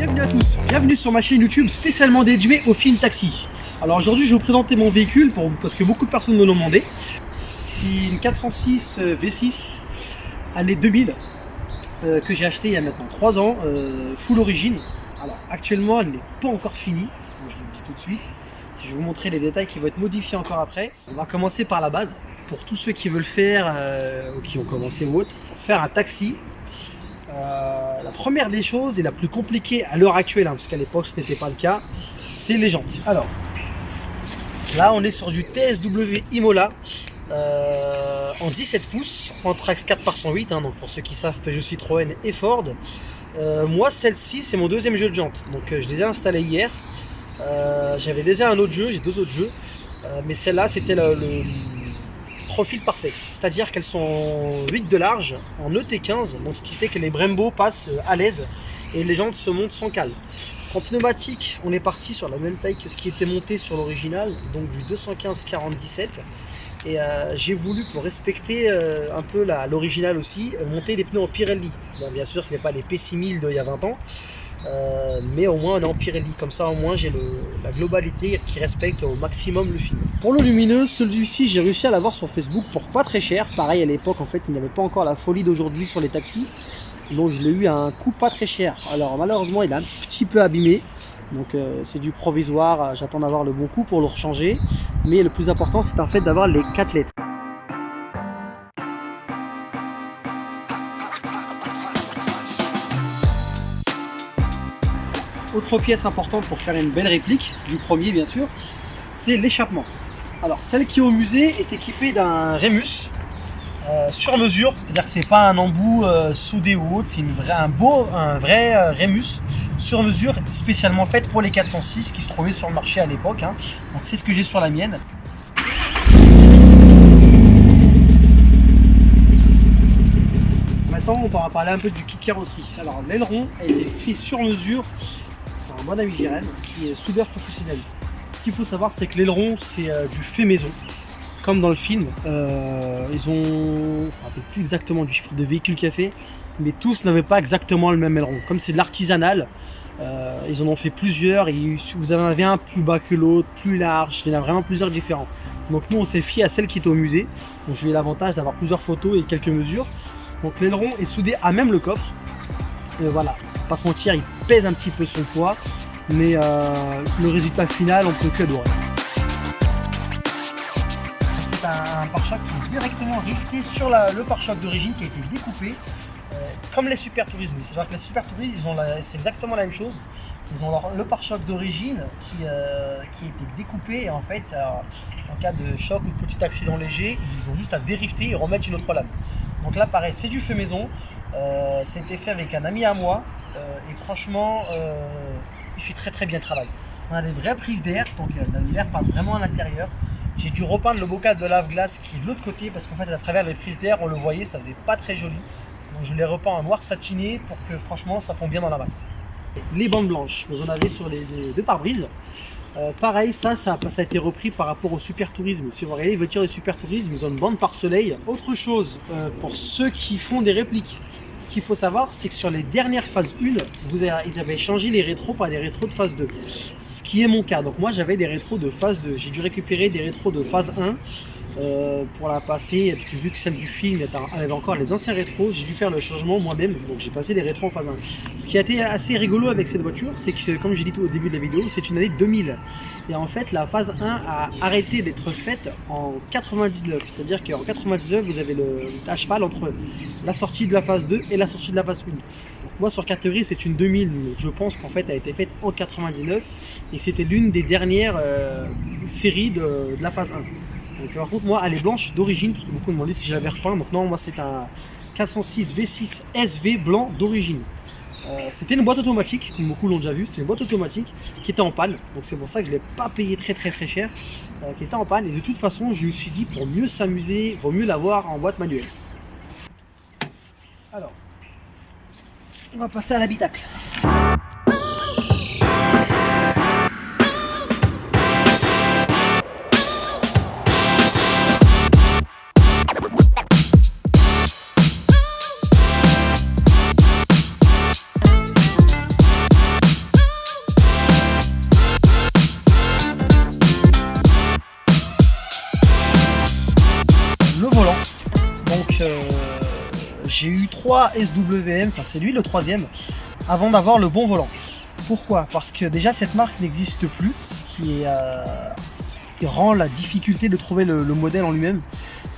Bienvenue à tous, bienvenue sur ma chaîne YouTube spécialement dédiée au film Taxi. Alors aujourd'hui je vais vous présenter mon véhicule parce que beaucoup de personnes me l'ont demandé. C'est une 406 V6 année 2000 que j'ai acheté il y a maintenant 3 ans, full origine. Alors actuellement elle n'est pas encore finie, donc je vous le dis tout de suite. Je vais vous montrer les détails qui vont être modifiés encore après. On va commencer par la base, pour tous ceux qui veulent faire, ou qui ont commencé ou autre, pour faire un taxi. La première des choses et la plus compliquée à l'heure actuelle, parce qu'à l'époque ce n'était pas le cas, c'est les jantes. Alors là on est sur du TSW Imola en 17 pouces en Trax 4x108, donc pour ceux qui savent Peugeot, Citroën et Ford. Moi celle-ci c'est mon deuxième jeu de jantes, donc je les ai installées hier. J'avais déjà un autre jeu, j'ai 2 autres jeux, mais celle-là c'était le profil parfait, c'est-à-dire qu'elles sont 8 de large en ET15, donc ce qui fait que les Brembo passent à l'aise et les jantes se montent sans cale. En pneumatique, on est parti sur la même taille que ce qui était monté sur l'original, donc du 215/47, et j'ai voulu, pour respecter un peu l'original aussi, monter les pneus en Pirelli. Bon, bien sûr ce n'est pas les P6000 d'il y a 20 ans, mais au moins on est en Pirelli, comme ça au moins j'ai la globalité qui respecte au maximum le film. Pour le lumineux, celui-ci j'ai réussi à l'avoir sur Facebook pour pas très cher. Pareil, à l'époque en fait il n'y avait pas encore la folie d'aujourd'hui sur les taxis, donc je l'ai eu à un coût pas très cher. Alors malheureusement il est un petit peu abîmé, donc c'est du provisoire, j'attends d'avoir le bon coup pour le rechanger, mais le plus important c'est en fait d'avoir les 4 lettres. Autre pièce importante pour faire une belle réplique du premier bien sûr, c'est l'échappement. Alors celle qui est au musée est équipée d'un Rémus sur mesure, c'est-à-dire que c'est pas un embout soudé ou autre, c'est un vrai Rémus sur mesure spécialement faite pour les 406 qui se trouvaient sur le marché à l'époque, donc c'est ce que j'ai sur la mienne. Maintenant on va parler un peu du kit carrosserie. Alors l'aileron a été fait sur mesure par un bon ami Jérémy qui est soudeur professionnel. Ce qu'il faut savoir c'est que l'aileron c'est du fait maison, comme dans le film. Ils ont, je ne me rappelle plus exactement du chiffre de véhicule qu'il y a fait, mais tous n'avaient pas exactement le même aileron. Comme c'est de l'artisanal, ils en ont fait plusieurs, et vous en avez un plus bas que l'autre, plus large, il y en a vraiment plusieurs différents. Donc nous on s'est fié à celle qui était au musée, donc j'ai eu l'avantage d'avoir plusieurs photos et quelques mesures. Donc l'aileron est soudé à même le coffre, voilà, pas se mentir, il pèse un petit peu son poids, mais le résultat final on peut que adorer. C'est un pare-choc qui est directement rifté sur le pare-choc d'origine qui a été découpé comme les Super Tourisme. C'est-à-dire que les Super Tourisme, c'est exactement la même chose. Ils ont le pare-choc d'origine qui a été découpé, et en fait en cas de choc ou de petit accident léger, ils ont juste à dérifter et remettre une autre lame. Donc là pareil, c'est du fait maison, c'était fait avec un ami à moi, et franchement il fait très très bien le travail. On a des vraies prises d'air, donc l'air passe vraiment à l'intérieur. J'ai dû repeindre le bocal de lave-glace qui est de l'autre côté, parce qu'en fait à travers les prises d'air on le voyait, ça faisait pas très joli. Donc je l'ai repeint en noir satiné pour que franchement ça fond bien dans la masse. Les bandes blanches, vous en avez sur les 2 pare-brises. Pareil, ça a été repris par rapport au Super Tourisme. Si vous regardez les voitures des Super Tourisme, ils ont une bande pare-soleil. Autre chose, pour ceux qui font des répliques, ce qu'il faut savoir, c'est que sur les dernières phases 1, ils avaient changé les rétros par des rétros de phase 2. Ce qui est mon cas. Donc moi j'avais des rétros de phase 2. J'ai dû récupérer des rétros de phase 1 pour la passer, parce que vu que celle du film elle avait encore les anciens rétros, j'ai dû faire le changement moi-même, donc j'ai passé les rétros en phase 1. Ce qui a été assez rigolo avec cette voiture, c'est que comme j'ai dit tout au début de la vidéo, c'est une année 2000, et en fait la phase 1 a arrêté d'être faite en 99, c'est-à-dire qu'en 99 vous avez à cheval entre la sortie de la phase 2 et la sortie de la phase 1. Donc moi sur catégorie c'est une 2000, mais je pense qu'en fait elle a été faite en 99 et que c'était l'une des dernières séries de la phase 1. Donc par contre moi elle est blanche d'origine, parce que beaucoup me demandaient si j'avais repeint. Donc non, moi c'est un 406 V6 SV blanc d'origine. C'était une boîte automatique, comme beaucoup l'ont déjà vu, c'était une boîte automatique qui était en panne, donc c'est pour ça que je ne l'ai pas payé très cher, qui était en panne, et de toute façon je me suis dit pour mieux s'amuser, il vaut mieux l'avoir en boîte manuelle. Alors, on va passer à l'habitacle. 3 SWM, enfin c'est lui le troisième, avant d'avoir le bon volant. Pourquoi? Parce que déjà cette marque n'existe plus, ce qui rend la difficulté de trouver le modèle en lui-même.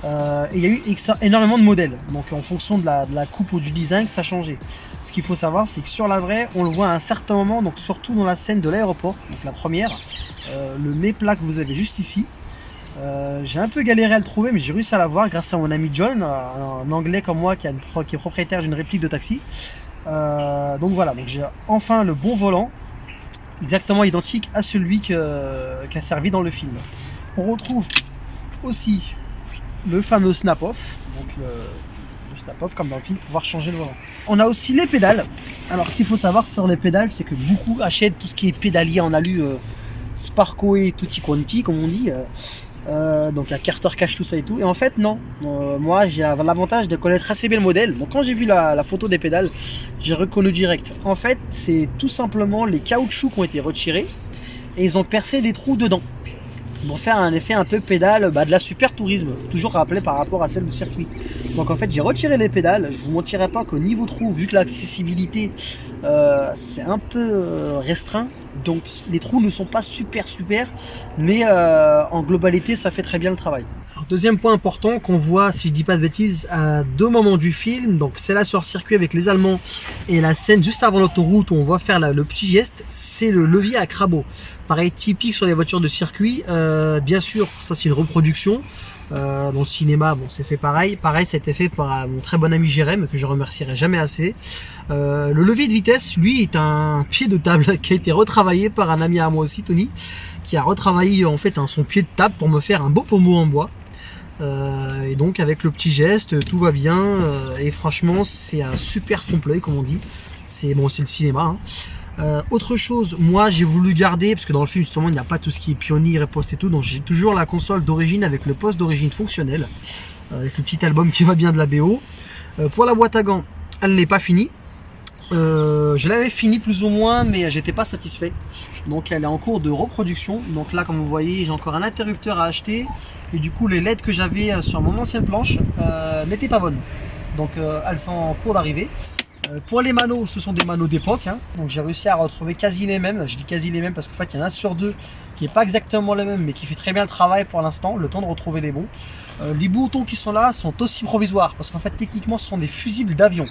Et il y a eu énormément de modèles, donc en fonction de la coupe ou du design, ça a changé. Ce qu'il faut savoir, c'est que sur la vraie, on le voit à un certain moment, donc surtout dans la scène de l'aéroport, donc la première, le méplat que vous avez juste ici. J'ai un peu galéré à le trouver, mais j'ai réussi à l'avoir grâce à mon ami John, un anglais comme moi qui est propriétaire d'une réplique de taxi. Donc voilà, donc j'ai enfin le bon volant, exactement identique à celui qui a servi dans le film. On retrouve aussi le fameux snap-off, donc le snap-off comme dans le film, pour pouvoir changer le volant. On a aussi les pédales. Alors ce qu'il faut savoir sur les pédales, c'est que beaucoup achètent tout ce qui est pédalier en alu Sparco et tutti quanti comme on dit. Donc la Carter cache tout ça et tout. Et en fait non, moi j'ai l'avantage de connaître assez bien le modèle. Donc quand j'ai vu la photo des pédales, j'ai reconnu direct. En fait c'est tout simplement les caoutchoucs qui ont été retirés et ils ont percé des trous dedans pour faire un effet un peu pédale de la Super Tourisme, toujours rappelé par rapport à celle du circuit. Donc en fait j'ai retiré les pédales. Je vous mentirai pas qu'au niveau trou, vu que l'accessibilité c'est un peu restreint, donc les trous ne sont pas super, mais en globalité ça fait très bien le travail. Alors, deuxième point important qu'on voit, si je dis pas de bêtises, à deux moments du film, donc c'est là sur le circuit avec les Allemands et la scène juste avant l'autoroute où on voit faire le petit geste, c'est le levier à crabeau. Pareil, typique sur les voitures de circuit. Bien sûr, ça c'est une reproduction. Dans le cinéma, bon, c'est fait pareil. Pareil, ça a été fait par mon très bon ami Jérém, que je remercierai jamais assez. Le levier de vitesse, lui, est un pied de table qui a été retravaillé par un ami à moi aussi, Tony, qui a retravaillé en fait son pied de table pour me faire un beau pommeau en bois. Et donc avec le petit geste, tout va bien. Et franchement, c'est un super trompe-l'œil, comme on dit. C'est bon, c'est le cinéma. Hein. Autre chose, moi j'ai voulu garder, parce que dans le film justement il n'y a pas tout ce qui est pionnier, poste et tout, donc j'ai toujours la console d'origine avec le poste d'origine fonctionnel, avec le petit album qui va bien de la BO. Pour la boîte à gants, elle n'est pas finie. Je l'avais fini plus ou moins, mais j'étais pas satisfait, donc elle est en cours de reproduction. Donc là, comme vous voyez, j'ai encore un interrupteur à acheter, et du coup les LED que j'avais sur mon ancienne planche n'étaient pas bonnes, donc elles sont en cours d'arrivée. Pour les manos, ce sont des manos d'époque, hein. Donc j'ai réussi à retrouver quasi les mêmes. Je dis quasi les mêmes parce qu'en fait il y en a un sur deux qui n'est pas exactement le même, mais qui fait très bien le travail pour l'instant, le temps de retrouver les bons. Les boutons qui sont là sont aussi provisoires parce qu'en fait techniquement ce sont des fusibles d'avion.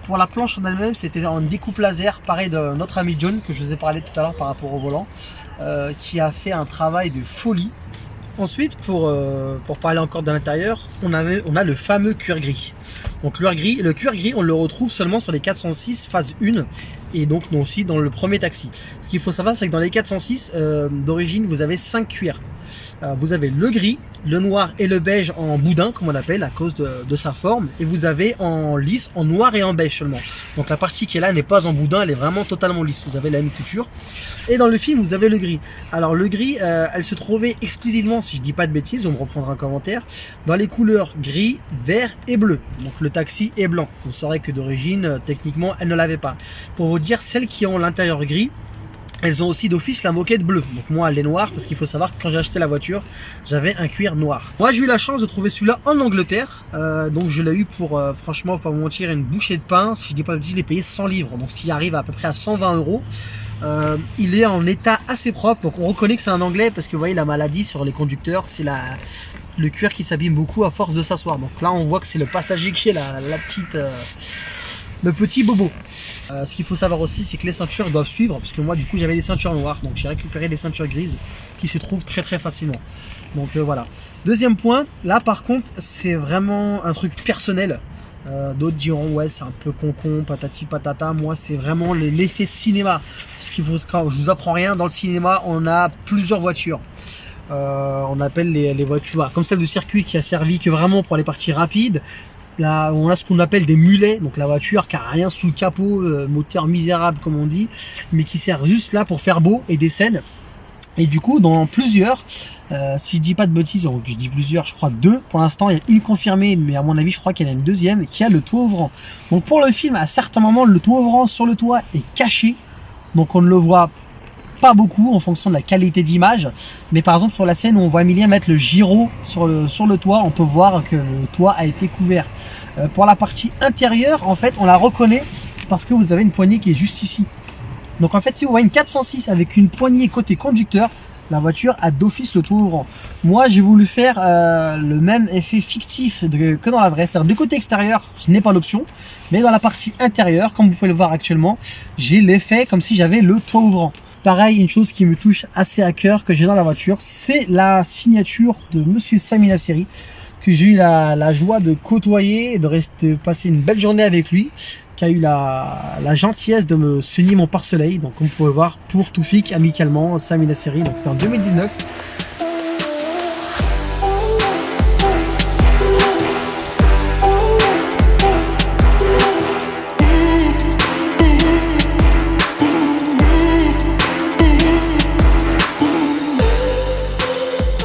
Pour la planche en elle-même, c'était en découpe laser, pareil de notre ami John que je vous ai parlé tout à l'heure par rapport au volant, qui a fait un travail de folie. Ensuite, pour parler encore de l'intérieur, on a le fameux cuir gris. Donc le cuir gris, on le retrouve seulement sur les 406 phase 1 et donc nous aussi dans le premier taxi. Ce qu'il faut savoir, c'est que dans les 406 d'origine, vous avez 5 cuirs. Vous avez le gris, le noir et le beige en boudin, comme on appelle, à cause de sa forme. Et vous avez en lisse, en noir et en beige seulement. Donc la partie qui est là n'est pas en boudin, elle est vraiment totalement lisse. Vous avez la même couture. Et dans le film, vous avez le gris. Alors le gris, elle se trouvait exclusivement, si je dis pas de bêtises, on me reprendra un commentaire, dans les couleurs gris, vert et bleu. Donc le taxi est blanc. Vous saurez que d'origine, techniquement, elle ne l'avait pas. Pour vous dire, celles qui ont l'intérieur gris, elles ont aussi d'office la moquette bleue. Donc moi elle est noire parce qu'il faut savoir que quand j'ai acheté la voiture, j'avais un cuir noir. Moi j'ai eu la chance de trouver celui-là en Angleterre. Donc je l'ai eu pour, franchement, faut pas vous mentir, une bouchée de pain. Si je dis pas de bêtises, je l'ai payé 100 livres. Donc ce qui arrive à peu près à 120 €. Il est en état assez propre. Donc on reconnaît que c'est un anglais parce que vous voyez la maladie sur les conducteurs, c'est le cuir qui s'abîme beaucoup à force de s'asseoir. Donc là on voit que c'est le passager qui est le petit bobo. Ce qu'il faut savoir aussi, c'est que les ceintures doivent suivre, parce que moi du coup j'avais des ceintures noires, donc j'ai récupéré des ceintures grises qui se trouvent très facilement. Donc voilà. Deuxième point, là par contre c'est vraiment un truc personnel. D'autres diront ouais c'est un peu concon, patati patata. Moi c'est vraiment l'effet cinéma. Parce qu'il faut, quand je vous apprends rien, dans le cinéma on a plusieurs voitures. On appelle les voitures comme celle de circuit qui a servi que vraiment pour les parties rapides. Là, on a ce qu'on appelle des mulets, donc la voiture qui a rien sous le capot, moteur misérable comme on dit, mais qui sert juste là pour faire beau et des scènes. Et du coup, dans plusieurs, si je dis pas de bêtises, donc je dis plusieurs, je crois 2 pour l'instant, il y a une confirmée, mais à mon avis, je crois qu'il y en a une deuxième qui a le toit ouvrant. Donc pour le film, à certains moments, le toit ouvrant sur le toit est caché, donc on ne le voit pas beaucoup en fonction de la qualité d'image, mais par exemple sur la scène où on voit Emilien mettre le gyro sur le toit, on peut voir que le toit a été couvert. Pour la partie intérieure, en fait, on la reconnaît parce que vous avez une poignée qui est juste ici. Donc en fait, si vous voyez une 406 avec une poignée côté conducteur, la voiture a d'office le toit ouvrant. Moi, j'ai voulu faire le même effet fictif que dans la vraie. C'est-à-dire du côté extérieur, je n'ai pas l'option, mais dans la partie intérieure, comme vous pouvez le voir actuellement, j'ai l'effet comme si j'avais le toit ouvrant. Pareil, une chose qui me touche assez à cœur que j'ai dans la voiture, c'est la signature de Monsieur Sami Nasseri, que j'ai eu la joie de côtoyer et de passer une belle journée avec lui, qui a eu la gentillesse de me signer mon pare-soleil. Donc comme vous pouvez voir, pour Toufik, amicalement, Sami Nasseri. Donc c'était en 2019.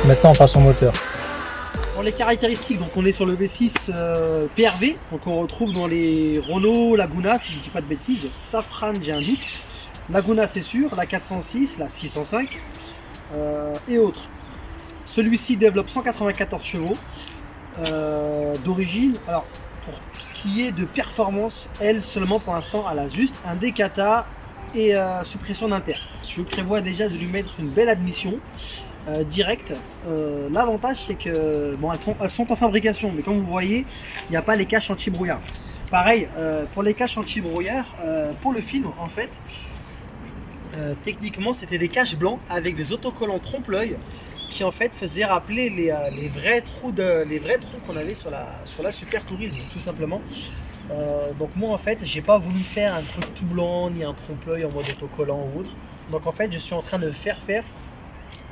Maintenant, on passe au moteur. Pour les caractéristiques, donc on est sur le V6 PRV, donc on retrouve dans les Renault Laguna, si je ne dis pas de bêtises, Safran, j'ai un doute, Laguna c'est sûr, la 406, la 605 et autres. Celui-ci développe 194 chevaux d'origine. Alors pour ce qui est de performance, elle seulement pour l'instant elle a juste un décata et suppression d'inter. Je prévois déjà de lui mettre une belle admission. Direct. L'avantage c'est que bon, elles sont en fabrication, mais comme vous voyez, il n'y a pas les caches anti-brouillard. Pareil pour les caches anti-brouillard, pour le film en fait, techniquement c'était des caches blancs avec des autocollants trompe-l'œil qui en fait faisaient rappeler les vrais trous qu'on avait sur la Super Tourisme, tout simplement. Donc moi en fait j'ai pas voulu faire un truc tout blanc ni un trompe-l'œil en mode autocollant ou autre. Donc en fait je suis en train de faire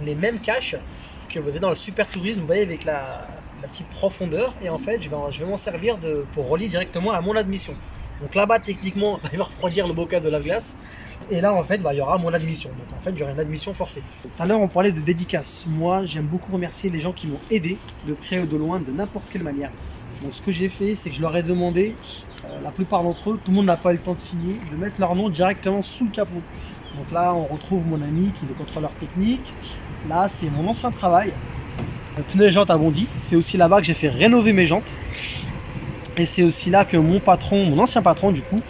les mêmes caches que vous avez dans le Super Tourisme, vous voyez, avec la petite profondeur, et en fait je vais m'en servir pour relier directement à mon admission. Donc là-bas techniquement il va refroidir le bocal de lave-glace, et là en fait il y aura mon admission, donc en fait j'aurai une admission forcée. Tout à l'heure on parlait de dédicaces. Moi j'aime beaucoup remercier les gens qui m'ont aidé de près ou de loin, de n'importe quelle manière. Donc ce que j'ai fait, c'est que je leur ai demandé, la plupart d'entre eux, tout le monde n'a pas eu le temps de signer, de mettre leur nom directement sous le capot. Donc là on retrouve mon ami qui est le contrôleur technique. Là c'est mon ancien travail, pneus et jantes à Bondy. C'est aussi là-bas que j'ai fait rénover mes jantes. Et c'est aussi là que mon ancien patron du coup,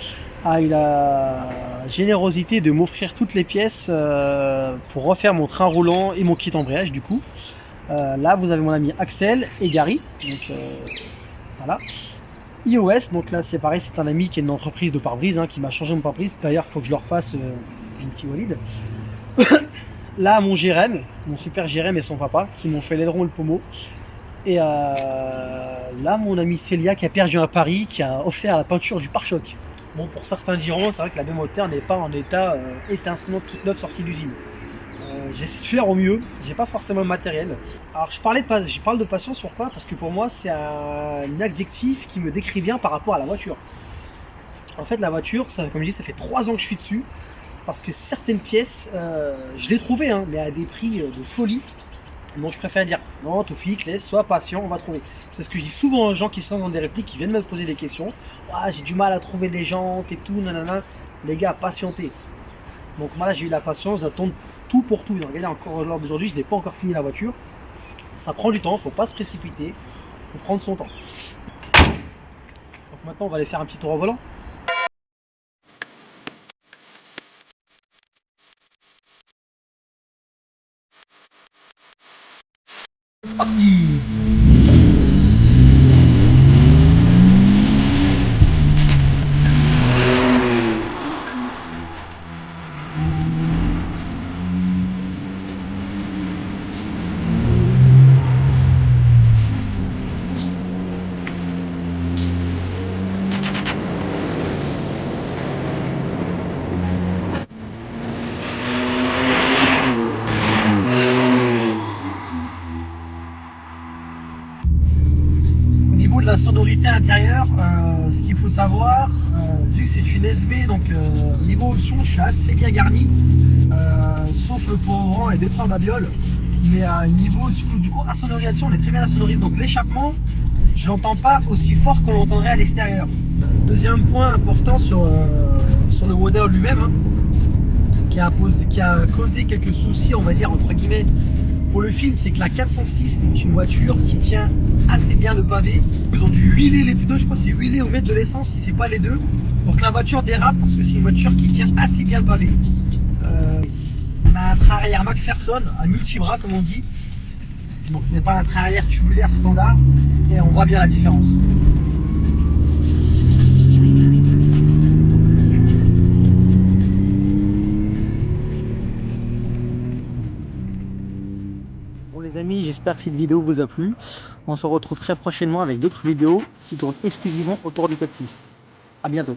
a eu la générosité de m'offrir toutes les pièces pour refaire mon train roulant et mon kit embrayage du coup. Là vous avez mon ami Axel et Gary. Donc voilà. iOS, donc là c'est pareil, c'est un ami qui est une entreprise de pare-brise qui m'a changé mon pare-brise. D'ailleurs il faut que je leur fasse un petit Walid. Là mon GRM, mon super GRM et son papa qui m'ont fait l'aileron et le pommeau. Et là mon ami Célia qui a perdu un pari, qui a offert la peinture du pare-choc. Bon, pour certains diront, c'est vrai que la Bémoteur n'est pas en état étincelant toute neuve sortie d'usine. J'essaie de faire au mieux, j'ai pas forcément le matériel. Alors je parle de patience, pourquoi? Parce que pour moi c'est un adjectif qui me décrit bien par rapport à la voiture. En fait la voiture, comme je dis, ça fait 3 ans que je suis dessus. Parce que certaines pièces, je l'ai trouvées, mais à des prix de folie. Donc je préfère dire, non Toufik, sois patient, on va trouver. C'est ce que je dis souvent aux gens qui se lancent dans des répliques, qui viennent me poser des questions. Ah, j'ai du mal à trouver les jantes et tout, nanana. Les gars, patientez. Donc moi là j'ai eu la patience d'attendre tout pour tout. Regardez, encore lors d'aujourd'hui, je n'ai pas encore fini la voiture. Ça prend du temps, il ne faut pas se précipiter, il faut prendre son temps. Donc maintenant on va aller faire un petit tour au volant. Parti. Au niveau de la sonorité intérieure, ce qu'il faut savoir, vu que c'est une SB, donc au niveau son, je suis assez bien garni, sauf le toit ouvrant et des freins babioles. Mais niveau du coup, insonorisation, on est très bien insonorisé. Donc l'échappement, je l'entends pas aussi fort qu'on l'entendrait à l'extérieur. Deuxième point important sur le modèle lui-même, qui qui a causé quelques soucis, on va dire entre guillemets, pour le film, c'est que la 406 est une voiture qui tient assez bien le pavé. Ils ont dû huiler les pneus, je crois que c'est huiler ou mettre de l'essence si c'est pas les deux. Donc la voiture dérape parce que c'est une voiture qui tient assez bien le pavé. On a un train arrière McPherson, un multibras comme on dit. Donc ce n'est pas un train arrière tubulaire standard et on voit bien la différence. Bon les amis, j'espère que cette vidéo vous a plu. On se retrouve très prochainement avec d'autres vidéos qui tournent exclusivement autour du code 6. A bientôt.